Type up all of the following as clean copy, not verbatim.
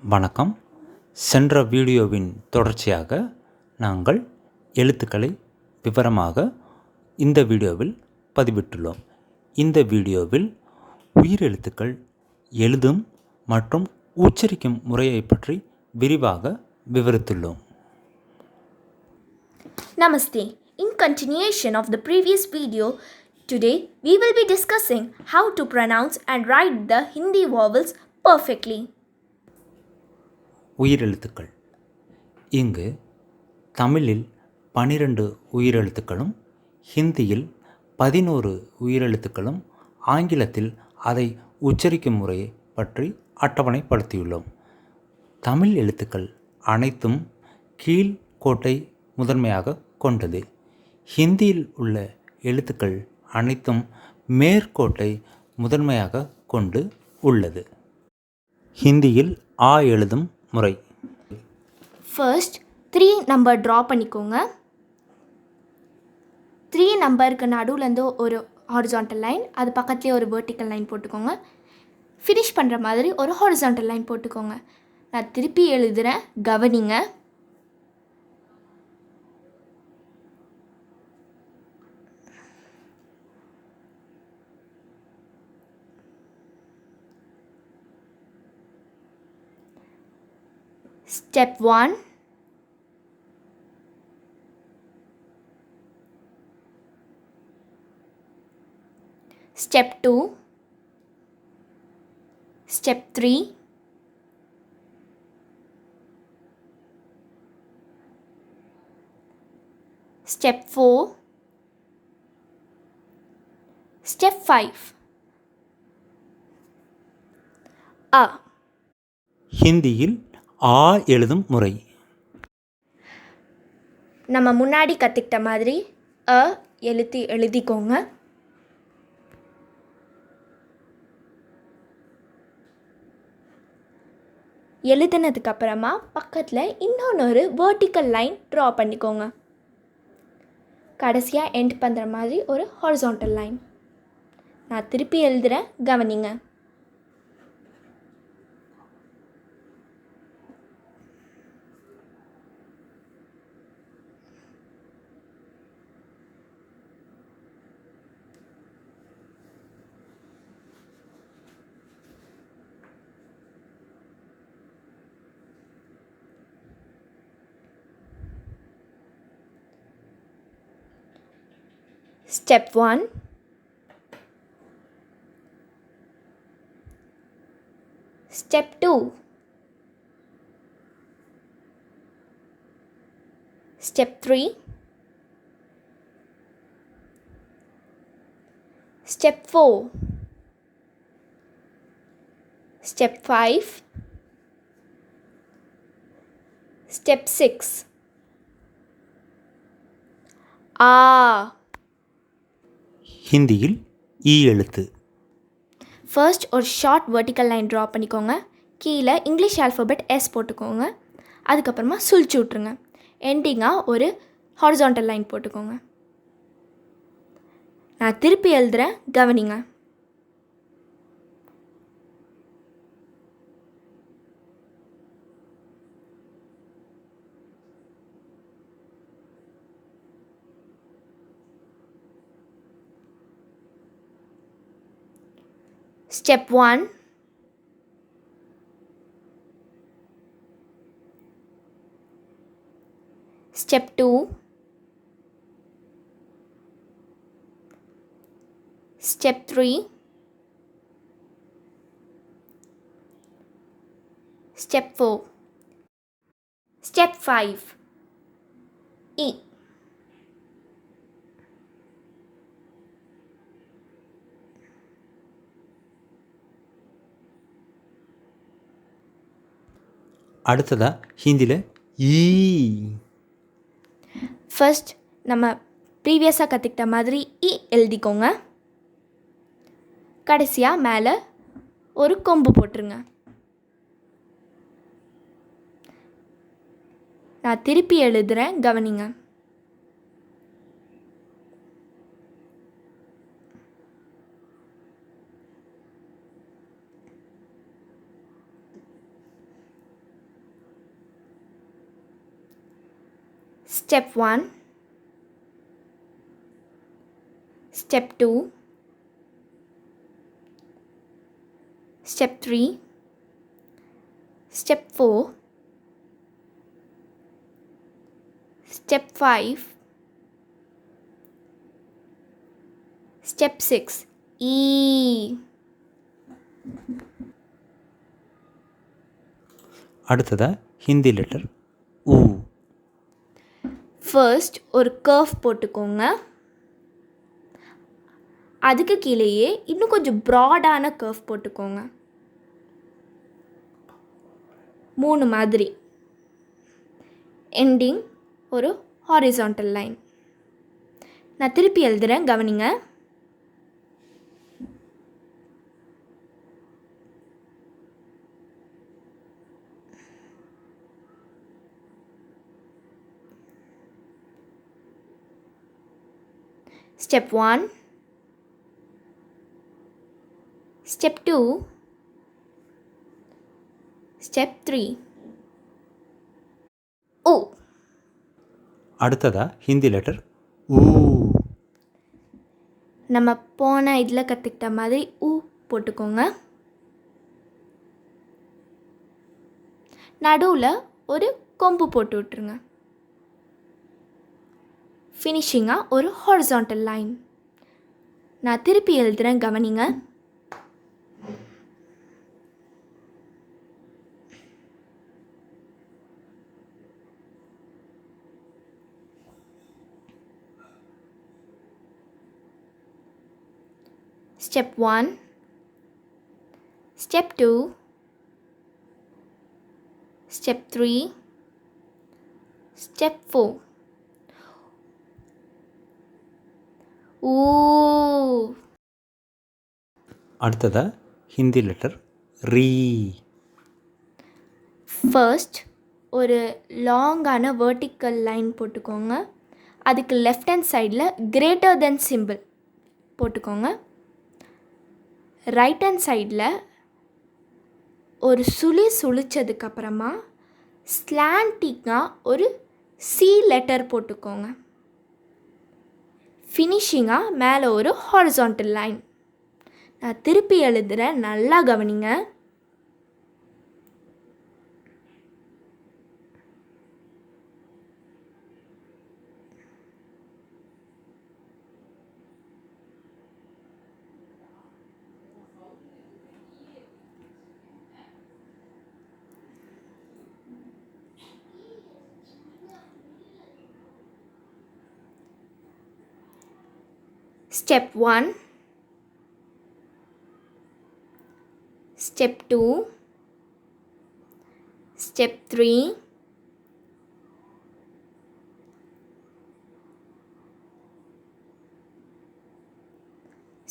வணக்கம். சென்ற வீடியோவின் தொடர்ச்சியாக நாங்கள் எழுத்துக்களை விவரமாக இந்த வீடியோவில் பதிவிட்டுள்ளோம். இந்த வீடியோவில் உயிரெழுத்துக்கள் எழுதும் மற்றும் உச்சரிக்கும் முறையை பற்றி விரிவாக விவரித்துள்ளோம். Namaste. In continuation of the previous video, today we will be discussing how to pronounce and write the Hindi vowels perfectly. உயிரெழுத்துக்கள். இங்கு தமிழில் 12 உயிரெழுத்துக்களும், ஹிந்தியில் 11 உயிரெழுத்துக்களும், ஆங்கிலத்தில் அதை உச்சரிக்கும் முறையை பற்றி அட்டவணைப்படுத்தியுள்ளோம். தமிழ் எழுத்துக்கள் அனைத்தும் கீழ் கோட்டை முதன்மையாக கொண்டது. ஹிந்தியில் உள்ள எழுத்துக்கள் அனைத்தும் மேற்கோட்டை முதன்மையாக கொண்டு உள்ளது. ஹிந்தியில் ஆ எழுதும் முறை. First 3 number draw பண்ணிக்கோங்க. 3 நம்பருக்கு நடுவுலேருந்து ஒரு ஹாரிசான்டல் லைன், அது பக்கத்துலேயே ஒரு வெர்டிக்கல் லைன் போட்டுக்கோங்க. ஃபினிஷ் பண்ணுற மாதிரி ஒரு ஹாரிசான்டல் லைன் போட்டுக்கோங்க. நான் திருப்பி எழுதுகிறேன், கவனிங்க. Step 1. Step 2. Step 3. Step 4. Step 5. A. ஹிந்தியில் ஆ எழுதும் முறை. நம்ம முன்னாடி கற்றுக்கிட்ட மாதிரி அ எழுதிக்கோங்க. எழுதுனதுக்கப்புறமா பக்கத்தில் இன்னொன்று வெர்டிக்கல் லைன் ட்ரா பண்ணிக்கோங்க. கடைசியாக எண்ட் பண்ணுற மாதிரி ஒரு ஹாரிசான்டல் லைன். நான் திருப்பி எழுதுகிறேன், கவனிங்க. Step 1. Step 2. Step 3. Step 4. Step 5. Step 6. ஆ. ஹிந்தியில் ஈ எழுத்து. ஃபர்ஸ்ட் ஒரு ஷார்ட் வெர்டிக்கல் லைன் ட்ரா பண்ணிக்கோங்க. கீழே இங்கிலீஷ் ஆல்ஃபபெட் எஸ் போட்டுக்கோங்க. அதுக்கப்புறமா சுழிச்சு விட்ருங்க. எண்டிங்காக ஒரு ஹாரிசான்டல் லைன் போட்டுக்கோங்க. நான் திருப்பி எழுதுகிறேன், கவனிங்க. Step 1. Step 2. Step 3. Step 4. Step 5. E. அடுத்ததாக ஹிந்தியில் ஈ. ஃபர்ஸ்ட் நம்ம ப்ரீவியஸாக கற்றுக்கிட்ட மாதிரி இ எழுதிக்கோங்க. கடைசியாக மேலே ஒரு கொம்பு போட்டுருங்க. நான் திருப்பி எழுதுகிறேன், கவனிங்க. Step 1, Step 2, Step 3, Step 4, Step 5, Step 6. E. அடுத்ததா ஹிந்தி லெட்டர் ஊ. ஃபர்ஸ்ட் ஒரு கர்வ் போட்டுக்கோங்க. அதுக்கு கீழேயே இன்னும் கொஞ்சம் ப்ராடான கர்வ் போட்டுக்கோங்க. 3 மாதிரி. எண்டிங் ஒரு ஹாரிசான்டல் லைன். நான் திருப்பி எழுதுகிறேன், கவனிங்க. Step 1, Step 2, Step 3. ஓ. அடுத்ததா ஹிந்தி லெட்டர் ஊ. நம்ம போன இதில் கற்றுக்கிட்ட மாதிரி ஊ போட்டுக்கோங்க. நடுவில் ஒரு கொம்பு போட்டு விட்டுருங்க. ஃபினிஷிங்காக ஒரு ஹாரிசான்டல் லைன். நான் திருப்பி எழுதுகிறேன், கவனிங்க. Step 1, Step 2, Step 3, Step 4. ஊ. அடுத்ததா ஹிந்தி லெட்டர் ரீ. ஃபர்ஸ்ட் ஒரு லாங்கான வெர்டிக்கல் லைன் போட்டுக்கோங்க. அதுக்கு லெஃப்ட் ஹேண்ட் சைடில் கிரேட்டர் தென் சிம்பிள் போட்டுக்கோங்க. ரைட் ஹேண்ட் சைடில் ஒரு சுழிச்சதுக்கப்புறமா ஸ்லாண்டிங்காக ஒரு சி லெட்டர் போட்டுக்கோங்க. ஃபினிஷிங்காக மேலே ஒரு ஹாரிசான்டல் லைன். நான் திருப்பி எழுதுகிறேன், நல்லா கவனிங்க. Step 1, Step 2, Step 3,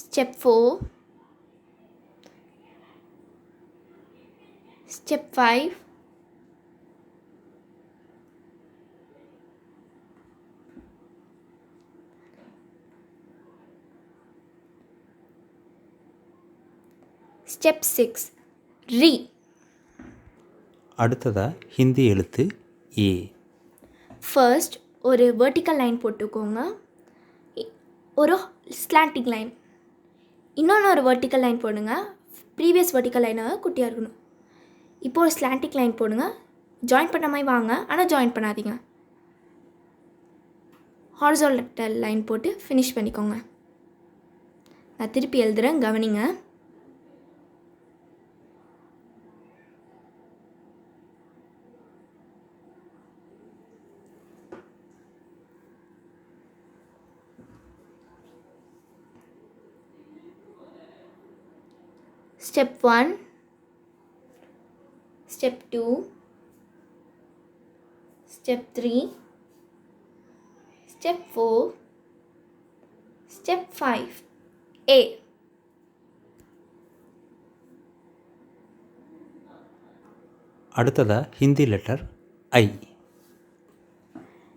Step 4, Step 5, Step 6, ரீ. அடுத்ததா ஹிந்தி எழுத்து ஏ. ஃபர்ஸ்ட் ஒரு வெர்டிக்கல் லைன் போட்டுக்கோங்க. ஒரு ஸ்லாண்டிங் லைன். இன்னொன்று ஒரு வெர்டிக்கல் லைன் போடுங்க. ப்ரீவியஸ் வெர்டிக்கல் லைனாக குட்டியாக இருக்கணும். இப்போ ஒரு ஸ்லாண்டிங் லைன் போடுங்க. ஜாயின் பண்ண மாதிரி வாங்க, ஆனால் ஜாயின் பண்ணாதீங்க. ஹாரிசான்டல் லைன் போட்டு ஃபினிஷ் பண்ணிக்கோங்க. நான் திருப்பி எழுதுகிறேன், கவனிங்க. Step 1, Step 2, Step 3, Step 4, Step 5. A. அடுத்ததா ஹிந்தி லெட்டர் ஐ.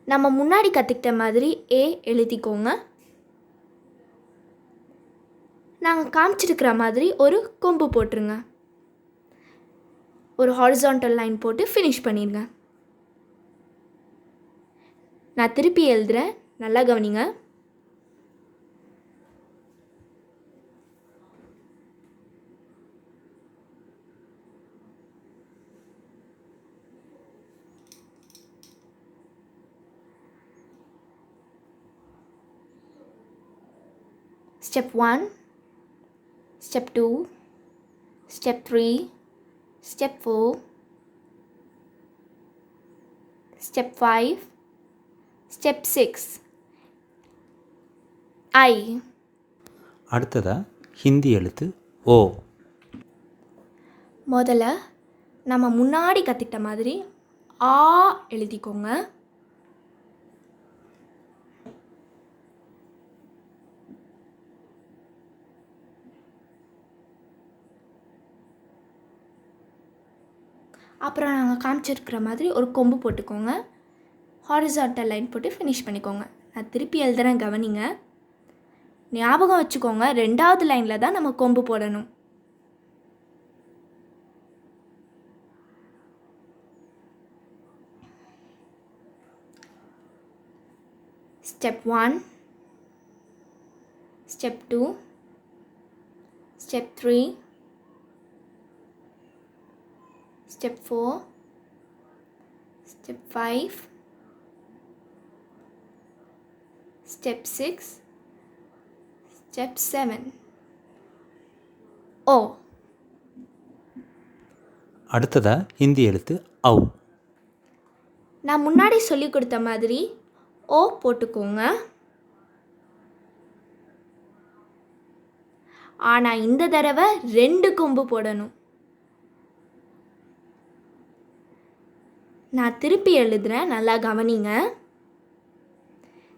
நம்ம முன்னாடி கற்றுக்கிட்ட மாதிரி ஏ எழுதிக்கோங்க. நாங்கள் காமிச்சிருக்கிற மாதிரி ஒரு கொம்பு போட்டுருங்க. ஒரு ஹாரிசான்டல் லைன் போட்டு ஃபினிஷ் பண்ணிடுங்க. நான் திருப்பி எழுதுகிறேன், நல்லா கவனிங்க. Step 1, Step 2, Step 3, Step 4, Step 5, Step 6. I. அடுத்ததாக ஹிந்தி எழுத்து ஓ. முதல்ல நம்ம முன்னாடி கற்றுக்கிட்ட மாதிரி ஆ எழுதிக்கோங்க. அப்புறம் நாங்கள் காமிச்சிருக்கிற மாதிரி ஒரு கொம்பு போட்டுக்கோங்க. ஹாரிசான்டல் லைன் போட்டு ஃபினிஷ் பண்ணிக்கோங்க. நான் திருப்பி எழுதுகிறேன், கவனிங்க. ஞாபகம் வச்சுக்கோங்க, 2வது லைனில் தான் நம்ம கொம்பு போடணும். Step 1, Step 2, Step 3, Step 4, Step 5, Step 6, Step 7. ஓ. அடுத்ததாக ஹிந்தி எழுத்து ஔ. நான் முன்னாடி சொல்லி கொடுத்த மாதிரி ஓ போட்டுக்கோங்க. ஆனால் இந்த தடவை 2 கொம்பு போடணும். நான் திருப்பி எழுதுகிறேன், நல்லா கவனிங்க.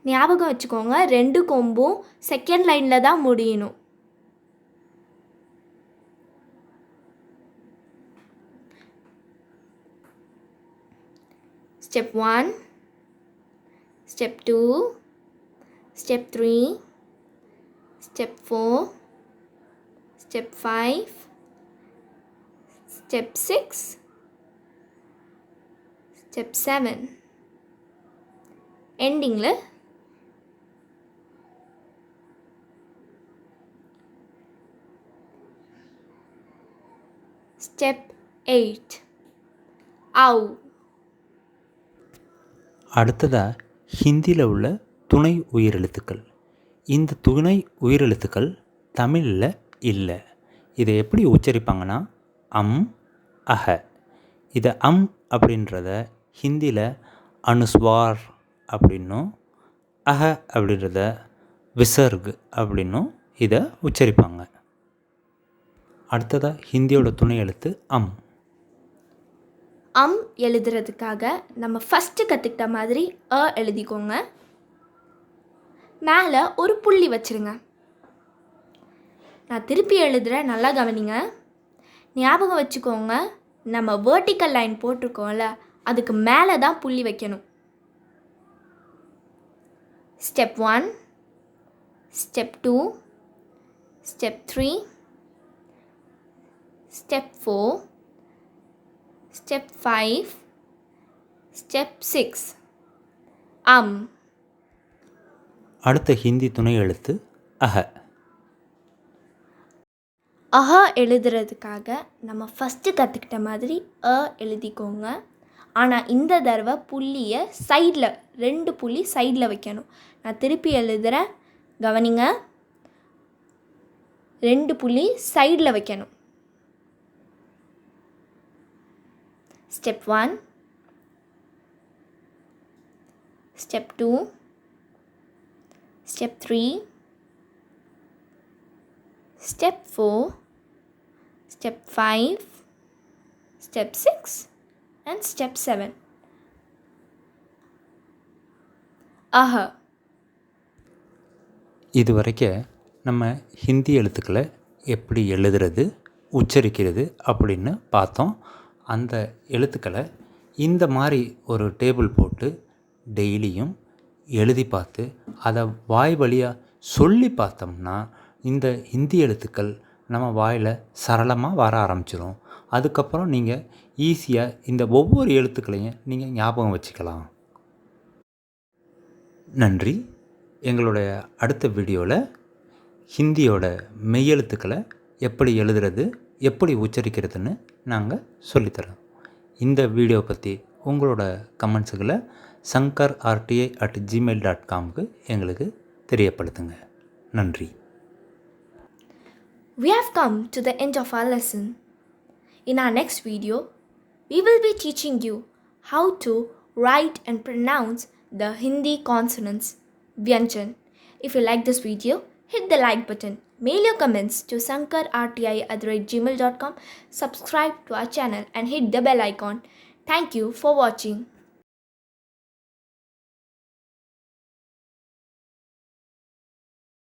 ஞாபகம் வச்சுக்கோங்க, 2 கொம்பும் செகண்ட் லைனில் தான் முடியணும். Step 1, Step 2, Step 3, Step 4, Step 5, Step 6, Step 7. எண்டிங்கில் Step 8, ஔ. அடுத்ததாக ஹிந்தியில் உள்ள துணை உயிரெழுத்துக்கள். இந்த துணை உயிரெழுத்துக்கள் தமிழில் இல்லை. இதை எப்படி உச்சரிப்பாங்கன்னா அம், அஹ. இதை அம் அப்படின்றத ஹிந்தியில் அனுஸ்வார் அப்படின்னும், அஹ அப்படின்றத விசர்க் அப்படின்னும் இதை உச்சரிப்பாங்க. அடுத்ததாக ஹிந்தியோட துணை எழுத்து அம். அம் எழுதுறதுக்காக நம்ம ஃபஸ்ட்டு கற்றுக்கிட்ட மாதிரி அ எழுதிக்கோங்க. மேலே ஒரு புள்ளி வச்சுருங்க. நான் திருப்பி எழுதுகிறேன், நல்லா கவனிங்க. ஞாபகம் வச்சுக்கோங்க, நம்ம வேர்ட்டிக்கல் லைன் போட்டிருக்கோம்ல, அதுக்கு மேலே தான் புள்ளி வைக்கணும். Step 1, Step 2, Step 3, Step 4, Step 5, Step 6. அம். அடுத்த ஹிந்தி துணை எழுத்து அஹ. அஹ எழுதுறதுக்காக நம்ம ஃபஸ்ட்டு கற்றுக்கிட்ட மாதிரி அ எழுதிக்கோங்க. ஆனால் இந்த தடவை புள்ளியை சைடில் 2 புள்ளி சைடில் வைக்கணும். நான் திருப்பி எழுதுகிறேன், கவனிங்க. 2 புள்ளி சைடில் வைக்கணும். Step 1, Step 2, Step 3, Step 4, Step 5, Step 6 and Step 7. அஹ. இது வரைக்கும் நம்ம ஹிந்தி எழுத்துக்களை எப்படி எழுதுறது, உச்சரிக்கிறது அப்படின்னு பார்த்தோம். அந்த எழுத்துக்களை இந்த மாதிரி ஒரு டேபிள் போட்டு டெய்லியும் எழுதி பார்த்து அதை வாய் வழியாக சொல்லி பார்த்தோம்னா இந்த ஹிந்தி எழுத்துக்கள் நம்ம வாயில் சரளமாக வர ஆரம்பிச்சிடும். அதுக்கப்புறம் நீங்கள் ஈஸியாக இந்த ஒவ்வொரு எழுத்துக்களையும் நீங்கள் ஞாபகம் வச்சுக்கலாம். நன்றி. எங்களுடைய அடுத்த வீடியோவில் ஹிந்தியோட மெய்யெழுத்துக்களை எப்படி எழுதுறது, எப்படி உச்சரிக்கிறதுன்னு நாங்கள் சொல்லித்தரோம். இந்த வீடியோ பற்றி உங்களோட கமெண்ட்ஸுகளை sankarrti@gmail.comக்கு எங்களுக்கு தெரியப்படுத்துங்க. நன்றி. We have come to the end of our lesson. In our next video, we will be teaching you how to write and pronounce the Hindi consonants, Vyanjan. If you like this video, hit the like button, mail your comments to sankarrti@gmail.com, subscribe to our channel and hit the bell icon. Thank you for watching.